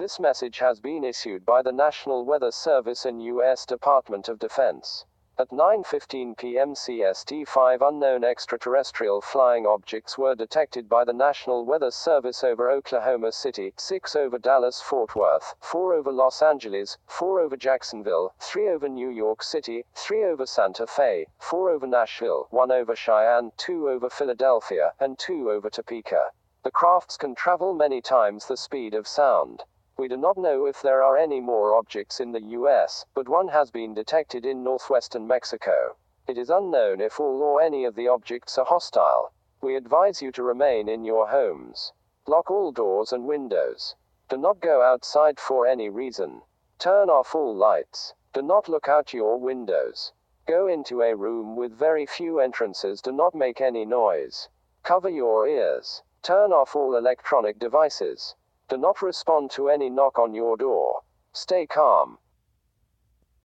This message has been issued by the National Weather Service and U.S. Department of Defense. At 9:15 p.m. CST, 5 unknown extraterrestrial flying objects were detected by the National Weather Service over Oklahoma City, 6 over Dallas-Fort Worth, 4 over Los Angeles, 4 over Jacksonville, 3 over New York City, 3 over Santa Fe, 4 over Nashville, 1 over Cheyenne, 2 over Philadelphia, and 2 over Topeka. The crafts can travel many times the speed of sound. We do not know if there are any more objects in the US, but one has been detected in northwestern Mexico. It is unknown if all or any of the objects are hostile. We advise you to remain in your homes. Lock all doors and windows. Do not go outside for any reason. Turn off all lights. Do not look out your windows. Go into a room with very few entrances. Do not make any noise. Cover your ears. Turn off all electronic devices. Do not respond to any knock on your door. Stay calm.